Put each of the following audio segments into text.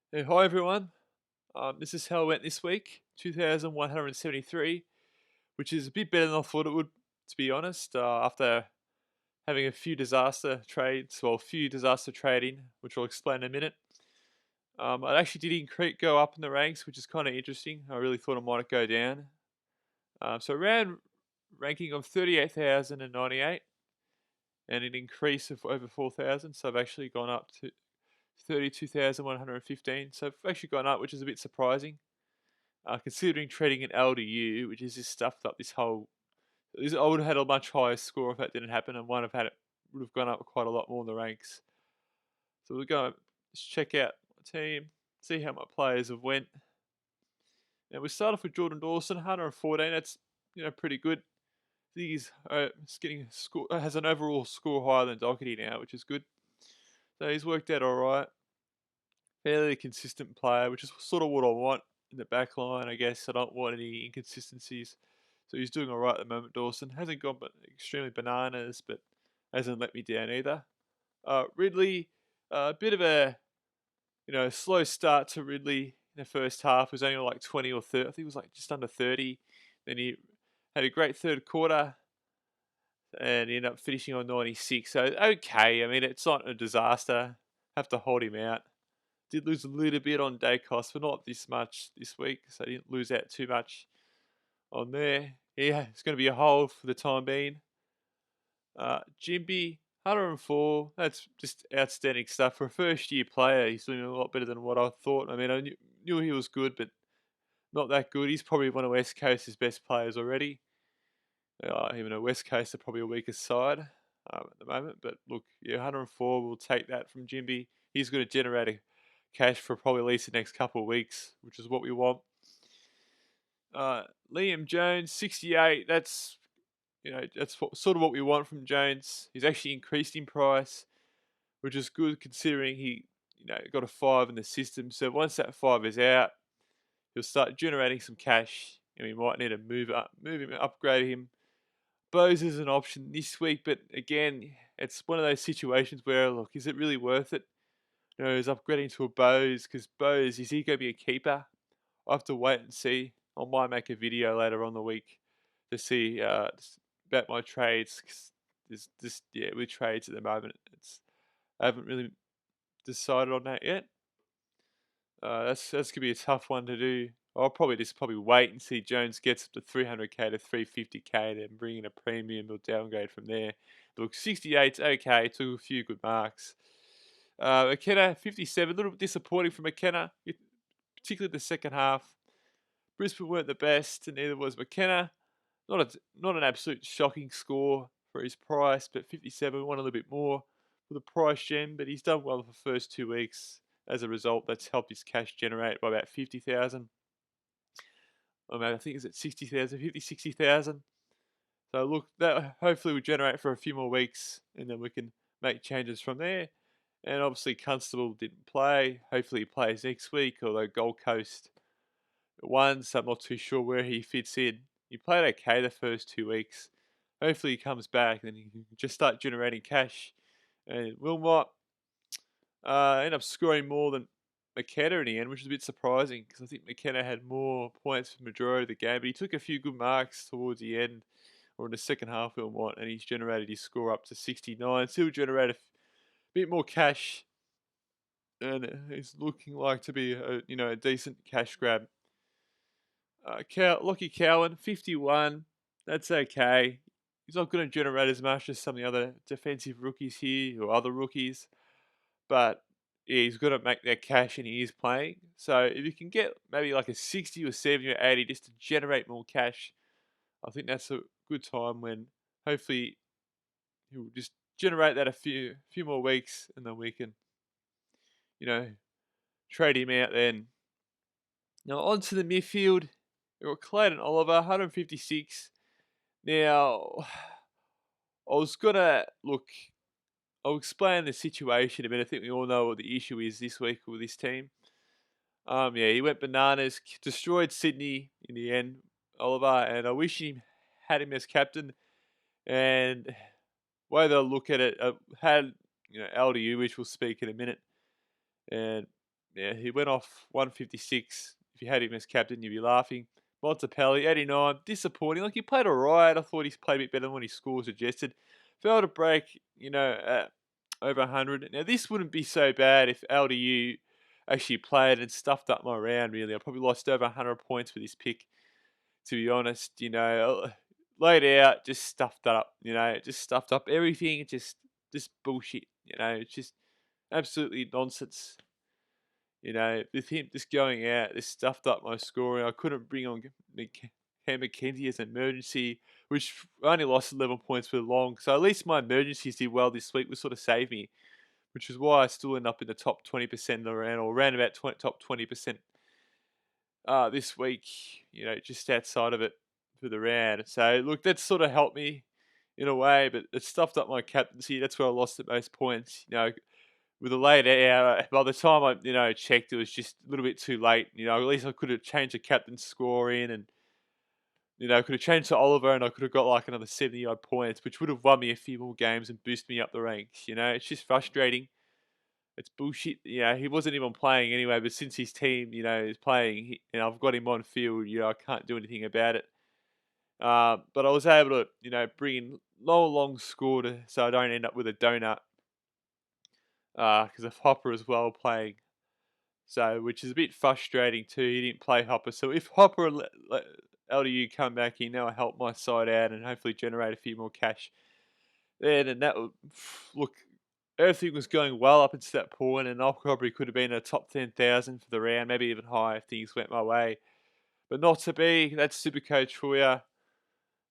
Hey, hi everyone. This is how it went this week, 2,173, which is a bit better than I thought it would, to be honest. After having a few disaster trades, well, a few disaster trading, which I'll explain in a minute. I actually did go up in the ranks, which is kind of interesting. I really thought I might go down. So around ranking of 38,098 and an increase of over 4,000. So I've actually gone up to 32,115. So I've actually gone up, which is a bit surprising. Considering trading an LDU, which is just stuffed up I would have had a much higher score if that didn't happen, and would have gone up quite a lot more in the ranks. So we'll go just check out my team, see how my players have went. And we start off with Jordan Dawson, 114. That's pretty good. I think he's getting a score, has an overall score higher than Doherty now, which is good. So he's worked out all right. Fairly consistent player, which is sort of what I want in the back line, I guess. I don't want any inconsistencies. So he's doing all right at the moment, Dawson. Hasn't gone extremely bananas, but hasn't let me down either. Ridley, a bit of a slow start to Ridley in the first half. It was only like 20 or 30. I think it was like just under 30. Then he had a great third quarter and he ended up finishing on 96. So, okay. I mean, it's not a disaster. Have to hold him out. Did lose a little bit on day cost, but not this much this week, so I didn't lose out too much on there. Yeah, it's going to be a hold for the time being. Jimby, 104. That's just outstanding stuff for a first-year player. He's doing a lot better than what I thought. I mean, I knew he was good, but not that good. He's probably one of West Coast's best players already. Even though West Coast are probably a weaker side at the moment. But look, yeah, 104. We'll take that from Jimby. He's going to generate a cash for probably at least the next couple of weeks, which is what we want. Liam Jones, 68. That's sort of what we want from Jones. He's actually increased in price, which is good considering he got a 5 in the system. So once that 5 is out, he'll start generating some cash, and we might need to move him, upgrade him. Bose is an option this week, but again, it's one of those situations where, look, is it really worth it? Is upgrading to a Bose, because Bose, is he going to be a keeper? I'll have to wait and see. I might make a video later on the week to see about my trades. 'Cause with trades at the moment, I haven't really decided on that yet. That's gonna be a tough one to do. I'll probably wait and see Jones gets up to 300k to 350k, then bring in a premium or downgrade from there. Look, 68's okay. Took a few good marks. McKenna, 57. A little bit disappointing for McKenna, particularly the second half. Brisbane weren't the best, and neither was McKenna. Not an absolute shocking score for his price, but 57. Want a little bit more for the price gem, but he's done well for the first 2 weeks. As a result, that's helped his cash generate by about 50,000. Or maybe I think it's at 60,000, 50, 60,000. So look, that hopefully will generate for a few more weeks, and then we can make changes from there. And obviously, Constable didn't play. Hopefully, he plays next week, although Gold Coast won, so I'm not too sure where he fits in. He played okay the first 2 weeks. Hopefully, he comes back, and he can just start generating cash. And Wilmot ended up scoring more than McKenna in the end, which is a bit surprising because I think McKenna had more points for the majority of the game, but he took a few good marks towards the end or in the second half, Wilmot, and he's generated his score up to 69. Still generate a bit more cash, and it's looking like to be a decent cash grab. Lockie Cowan, 51. That's okay. He's not going to generate as much as some of the other defensive rookies here or other rookies, but yeah, he's got to make that cash and he is playing. So if you can get maybe like a 60 or 70 or 80 just to generate more cash, I think that's a good time when hopefully he'll just generate that a few more weeks and then we can, you know, trade him out then. Now on to the midfield. We've got Clayton Oliver, 156. Now, I was gonna look. I'll explain the situation a bit. I think we all know what the issue is this week with this team. Yeah, he went bananas, destroyed Sydney in the end, Oliver, and I wish he had him as captain. And way they look at it, had LDU, which we'll speak in a minute, and Yeah, he went off 156. If you had him as captain, you'd be laughing. Montepelli, 89. Disappointing. Like, he played all right. I thought he's played a bit better than what his score suggested. Failed to break, over 100. Now, this wouldn't be so bad if LDU actually played and stuffed up my round, really. I probably lost over 100 points with this pick, to be honest. Laid out, just stuffed up, just stuffed up everything. Just bullshit, it's just absolutely nonsense. With him just going out, this stuffed up my scoring. I couldn't bring on Cam McKenzie as an emergency, which I only lost 11 points for long. So at least my emergencies did well this week, which sort of saved me, which is why I still end up in the top 20% around, or around about top 20% this week, just outside of it for the round. So look, that sort of helped me in a way, but it stuffed up my captaincy. That's where I lost the most points. With a late hour, by the time I, checked, it was just a little bit too late. At least I could have changed the captain's score in, and, I could have changed to Oliver, and I could have got like another 70 odd points, which would have won me a few more games and boosted me up the ranks. It's just frustrating. It's bullshit. He wasn't even playing anyway, but since his team, is playing, I've got him on field, I can't do anything about it. But I was able to, bring in long score so I don't end up with a donut. Because of Hopper as well playing. So, which is a bit frustrating too. He didn't play Hopper. So if Hopper and LDU come back, he now help my side out and hopefully generate a few more cash. And that would look. Everything was going well up until that point, and I probably could have been a top 10,000 for the round, maybe even higher if things went my way. But not to be. That's Supercoach for you.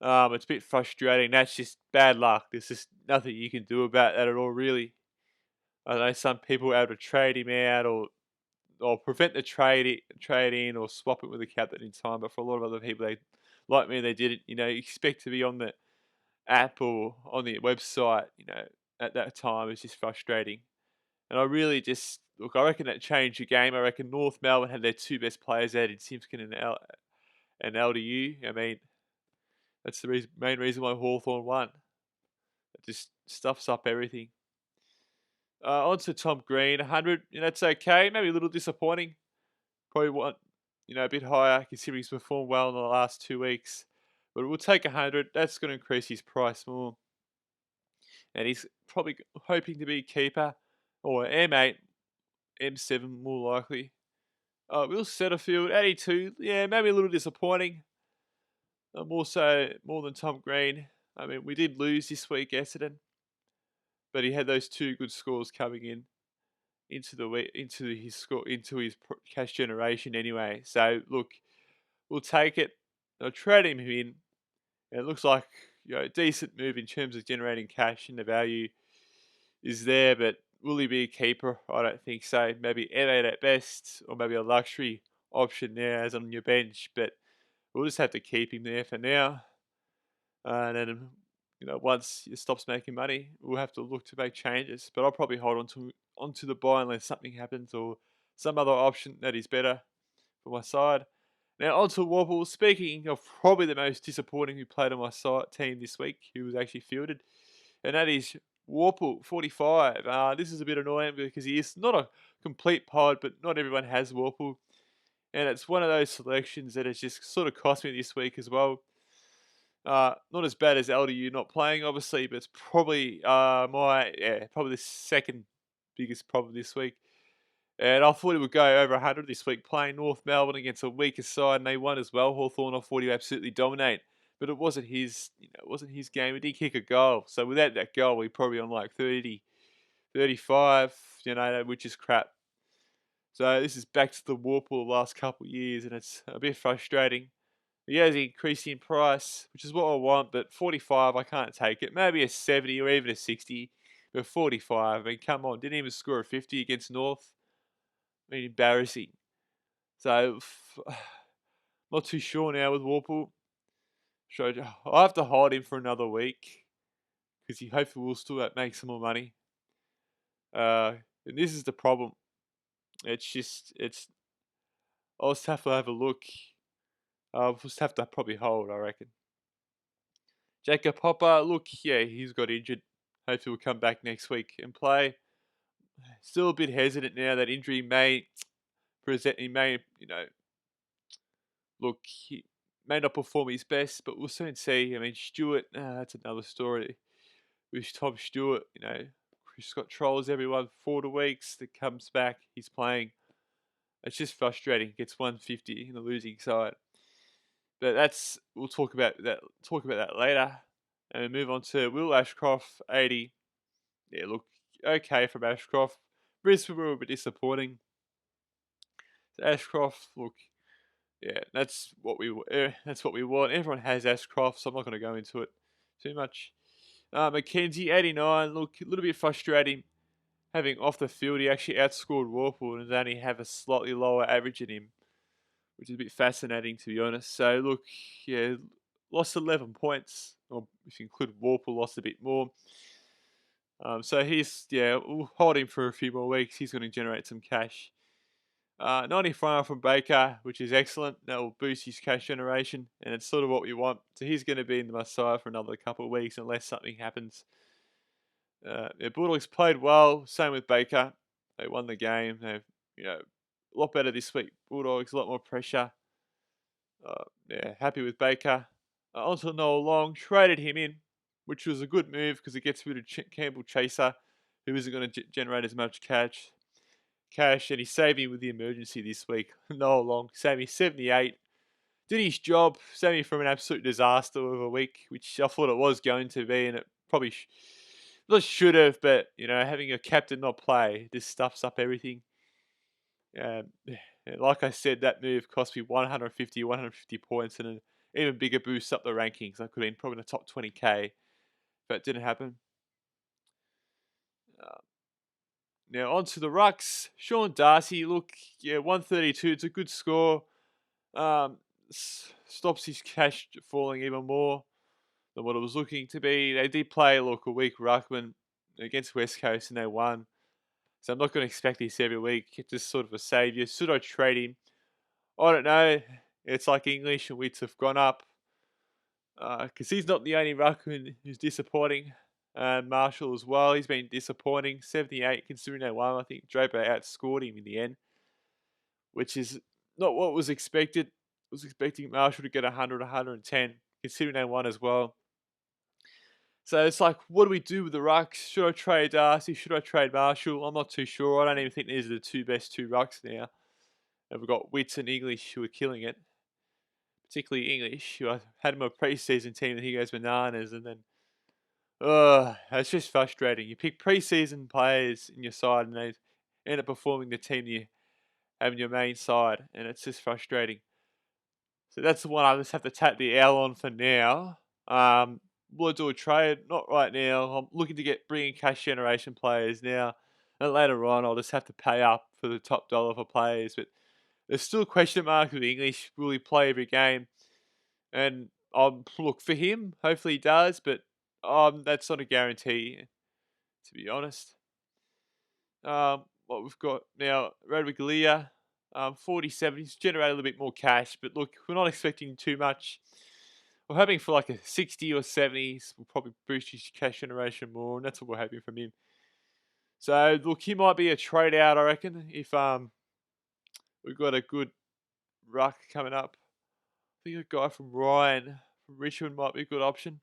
It's a bit frustrating. That's just bad luck. There's just nothing you can do about that at all, really. I know some people are able to trade him out or prevent the trade in or swap it with the captain in time. But for a lot of other people, they like me, they didn't. Expect to be on the app or on the website. At that time, it's just frustrating. And I really just look. I reckon that changed the game. I reckon North Melbourne had their two best players out in Simpkin and LDU. I mean, that's the main reason why Hawthorn won. It just stuffs up everything. On to Tom Green, 100. That's okay. Maybe a little disappointing. Probably want, a bit higher considering he's performed well in the last 2 weeks. But we'll take 100. That's going to increase his price more. And he's probably hoping to be a keeper or M8, M7 more likely. Will Setterfield, 82. Yeah, maybe a little disappointing. More than Tom Green. I mean, we did lose this week, Essendon. But he had those two good scores coming into his cash generation anyway. So look, we'll take it. I'll trade him in. And it looks like a decent move in terms of generating cash, and the value is there. But will he be a keeper? I don't think so. Maybe M8 at best, or maybe a luxury option there as on your bench. But we'll just have to keep him there for now. And then once it stops making money, we'll have to look to make changes. But I'll probably hold onto the buy unless something happens or some other option that is better for my side. Now on to Wobble. Speaking of probably the most disappointing who played on my side team this week, who was actually fielded, and that is Warple 45. This is a bit annoying because he is not a complete pod, but not everyone has Warple, and it's one of those selections that has just sort of cost me this week as well. Not as bad as LDU not playing, obviously, but it's probably probably the second biggest problem this week. And I thought he would go over 100 this week, playing North Melbourne against a weaker side, and they won as well. Hawthorn, I thought he would absolutely dominate, but it wasn't his. It wasn't his game. He did kick a goal, so without that goal, we're probably on like 30, 35, which is crap. So this is back to the Warple the last couple of years, and it's a bit frustrating. He has increased in price, which is what I want, but 45, I can't take it. Maybe a 70 or even a 60, but 45, I mean, come on. Didn't even score a 50 against North. I mean, embarrassing. So, not too sure now with Warple. So, I'll have to hold him for another week because he hopefully will still make some more money. And this is the problem. I'll just have to have a look. I'll just have to probably hold, I reckon. Jacob Hopper, look, yeah, he's got injured. Hopefully he'll come back next week and play. Still a bit hesitant now. That injury may present. He may, look, he may not perform his best, but we'll soon see. I mean, Stewart, that's another story. With Tom Stewart, he's got trolls everyone 4 weeks that comes back. He's playing. It's just frustrating. Gets 150 in the losing side. But we'll talk about that. Talk about that later, and we move on to Will Ashcroft 80. Yeah, look, okay from Ashcroft. Brisbane were a bit disappointing. So Ashcroft, look, yeah, that's what we want. Everyone has Ashcroft, so I'm not going to go into it too much. Mackenzie 89. Look, a little bit frustrating. Having off the field, he actually outscored Warple and only have a slightly lower average in him, which is a bit fascinating to be honest. So look, yeah, lost 11 points, or if you include Warple, lost a bit more. So we'll hold him for a few more weeks. He's going to generate some cash. 95 from Baker, which is excellent. That will boost his cash generation, and it's sort of what we want. So he's going to be in the Messiah for another couple of weeks unless something happens. Bulldogs played well. Same with Baker. They won the game. They've, a lot better this week. Bulldogs, a lot more pressure. Happy with Baker. Also, Noah Long traded him in, which was a good move because it gets rid of Campbell Chaser, who isn't going to generate as much cash, and he saved me with the emergency this week. Noah Long saved me 78. Did his job, saved me from an absolute disaster of a week, which I thought it was going to be, and it probably not should have, but having a captain not play just stuffs up everything. Like I said, that move cost me 150 points and an even bigger boost up the rankings. I could have been probably in the top 20k, but it didn't happen. Now on to the rucks. Sean Darcy, look, 132. It's a good score. Stops his cash falling even more than what it was looking to be. They did play, a weak ruckman against West Coast and they won. So I'm not going to expect this every week. It's just sort of a saviour. Should I trade him? I don't know. It's like English and Wits have gone up. Because he's not the only ruckman who's disappointing. Marshall as well. He's been disappointing. 78 considering they won. I think Draper outscored him in the end, which is not what was expected. I was expecting Marshall to get 100, 110, considering they won as well. So it's like, what do we do with the rucks? Should I trade Darcy? Should I trade Marshall? I'm not too sure. I don't even think these are the two best two rucks now. And we've got Wits and English who are killing it. Particularly English, who I had him a preseason team and he goes bananas. And then, it's just frustrating. You pick preseason players in your side and they end up performing the team you have in your main side. And it's just frustrating. So that's the one I just have to tap the L on for now. Will I do a trade? Not right now. I'm looking to bring in cash generation players now. And later on, I'll just have to pay up for the top dollar for players. But there's still a question mark with English. Will he play every game? And look, for him, hopefully he does. But that's not a guarantee, to be honest. What we've got now, Radwiglia, 47. He's generated a little bit more cash. But look, we're not expecting too much. We're hoping for like a 60 or 70s. We'll probably boost his cash generation more, and that's what we're hoping from him. So look, he might be a trade out, I reckon, if we've got a good ruck coming up. I think a guy from Ryan from Richmond might be a good option.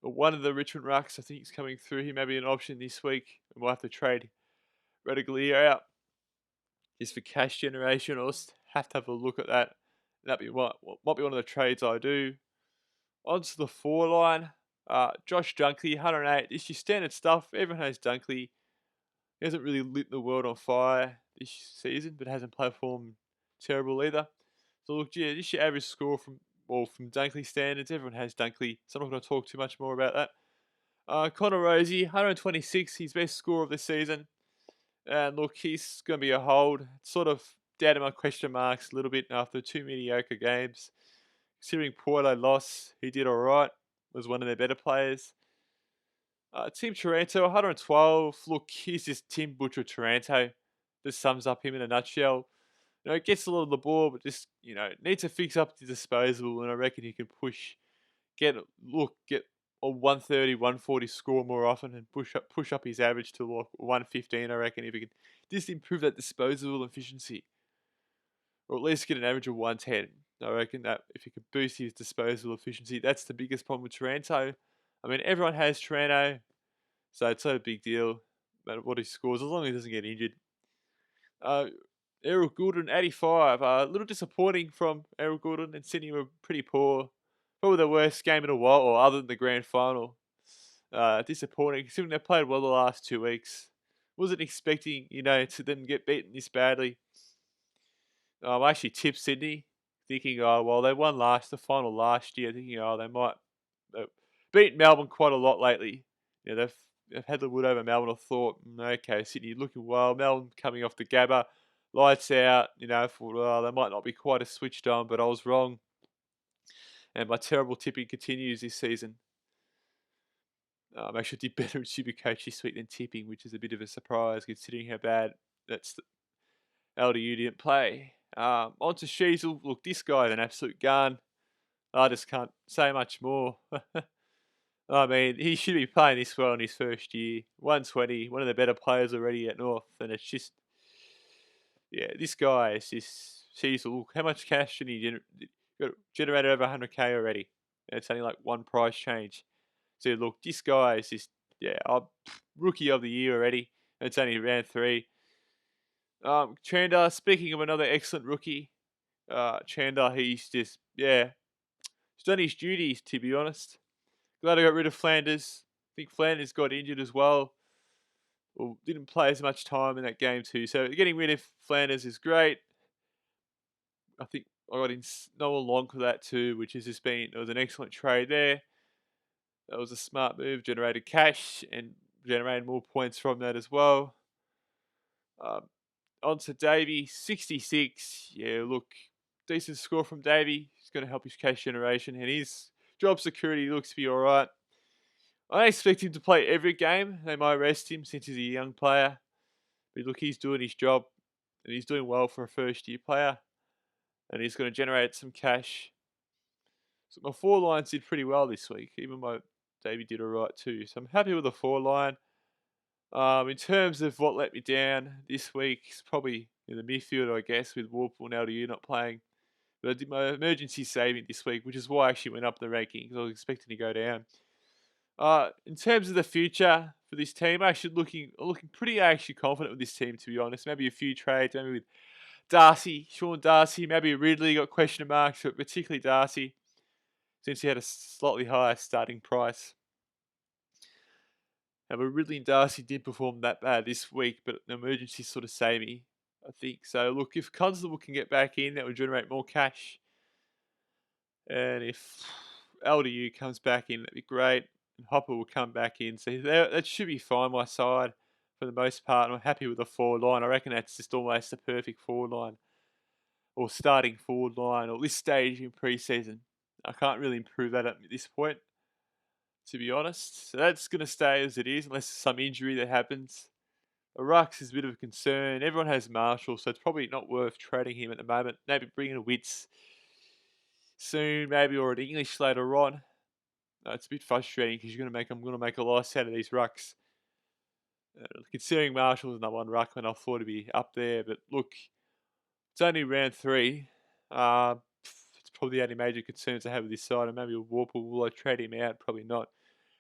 But one of the Richmond rucks, I think, is coming through. He may be an option this week, and we'll have to trade Radaglia out just for cash generation. I'll just have to have a look at that. Might be one of the trades I do. Onto the forward line. Josh Dunkley, 108. It's your standard stuff. Everyone has Dunkley. He hasn't really lit the world on fire this season, but hasn't performed terrible either. So look, just your average score from Dunkley standards. Everyone has Dunkley, so I'm not going to talk too much more about that. Connor Rosie, 126. His best score of the season. And look, he's going to be a hold. Sort of down to my question marks a little bit after 2 mediocre games. Considering Porto lost, he did all right. Was one of their better players. Tim Taranto, 112. Look, he's just Tim Butcher Taranto. This sums up him in a nutshell. Gets a lot of the ball, but just, needs to fix up the disposal, and I reckon he can get a 130, 140 score more often and push up his average to like 115, I reckon, if he can just improve that disposable efficiency. Or at least get an average of 110. I reckon that if he could boost his disposable efficiency, that's the biggest problem with Taranto. I mean, everyone has Taranto, so it's not a big deal no matter what he scores, as long as he doesn't get injured. Uh, Errol Goulden, 85. A little disappointing from Errol Goulden, and Sydney were pretty poor. Probably the worst game in a while, or other than the grand final. Disappointing, considering they played well the last 2 weeks. Wasn't expecting, to them get beaten this badly. I actually tipped Sydney, thinking, oh, well, they won the final last year, thinking, oh, they might beat Melbourne quite a lot lately. They've had the wood over Melbourne. I thought, okay, Sydney looking well. Melbourne coming off the Gabba, lights out. I thought, oh, they might not be quite as switched on, but I was wrong. And my terrible tipping continues this season. I actually did better at Supercoach this week than tipping, which is a bit of a surprise considering how bad LDU didn't play. On to Sheasel. Look, this guy's an absolute gun. I just can't say much more. I mean, he should be playing this well in his first year. 120, one of the better players already at North. And it's just, yeah, this guy is just, Sheasel. Look, how much cash did he generated over 100k already? And it's only like one price change. So look, this guy is just, yeah, rookie of the year already. And it's only round 3. Chandler, speaking of another excellent rookie, Chandler, he's just, yeah, he's done his duties, to be honest. Glad I got rid of Flanders. I think Flanders got injured as well. Or didn't play as much time in that game too. So getting rid of Flanders is great. I think I got in Noah Long for that too, which has just been, it was an excellent trade there. That was a smart move, generated cash and generated more points from that as well. On to Davey, 66. Yeah, look, decent score from Davey. He's going to help his cash generation, and his job security looks to be all right. I don't expect him to play every game. They might rest him since he's a young player. But look, he's doing his job, and he's doing well for a first-year player. And he's going to generate some cash. So my 4 lines did pretty well this week. Even my Davey did all right too. So I'm happy with the 4 line. In terms of what let me down this week, it's probably in the midfield, I guess, with Warple and LDU not playing. But I did my emergency saving this week, which is why I actually went up the rankings. I was expecting to go down. In terms of the future for this team, I'm actually looking pretty confident with this team, to be honest. Maybe a few trades, maybe with Sean Darcy, maybe Ridley got question marks, but particularly Darcy, since he had a slightly higher starting price. But Ridley and Darcy did perform that bad this week, but an emergency sort of saved me, I think. So look, if Constable can get back in, that would generate more cash. And if LDU comes back in, that'd be great. And Hopper will come back in. So that should be fine, my side, for the most part. I'm happy with the forward line. I reckon that's just almost the perfect forward line. Or starting forward line, or this stage in pre-season. I can't really improve that at this point, to be honest. So that's going to stay as it is, unless there's some injury that happens. Rux is a bit of a concern. Everyone has Marshall, so it's probably not worth trading him at the moment. Maybe bringing a Wits soon, maybe, or an English later on. It's a bit frustrating because I'm going to make a loss out of these rucks. Considering Marshall's number 1 ruckman, I thought he'd be up there. But look, it's only round 3. It's probably the only major concerns I have with this side. And maybe Warple, will I trade him out? Probably not.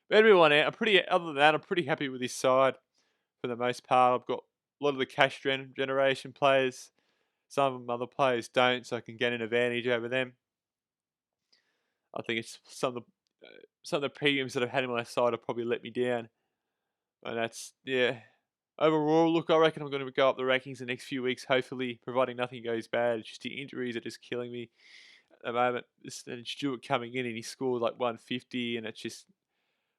But everyone out, other than that, I'm pretty happy with this side for the most part. I've got a lot of the cash generation players. Some of them other players don't, so I can get an advantage over them. I think it's some of the premiums that I've had in my side have probably let me down. And that's, yeah. Overall, look, I reckon I'm going to go up the rankings the next few weeks, hopefully, providing nothing goes bad. It's just the injuries are just killing me at the moment. And Stewart coming in and he scored like 150, and it's just,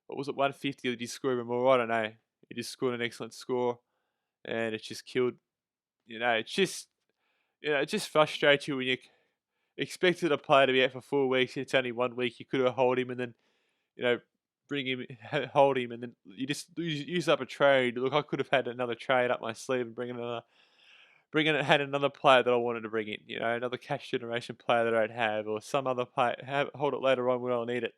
what was it, 150, or did he score even more? I don't know. He just scored an excellent score, and it's just killed. It's just frustrates you when you expected a player to be out for 4 weeks. It's only 1 week. You could have hold him and then, bring him, hold him, and then you just use up a trade. Look, I could have had another trade up my sleeve and had another player that I wanted to bring in. Another cash generation player that I don't have, or some other player. Hold it later on when I'll need it.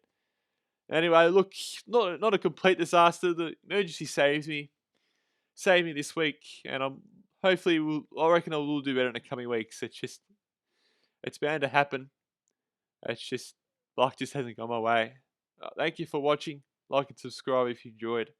Anyway, look, not a complete disaster. The emergency saved me this week, and I reckon I will do better in the coming weeks. It's bound to happen. It's just luck just hasn't gone my way. Thank you for watching. Like and subscribe if you enjoyed.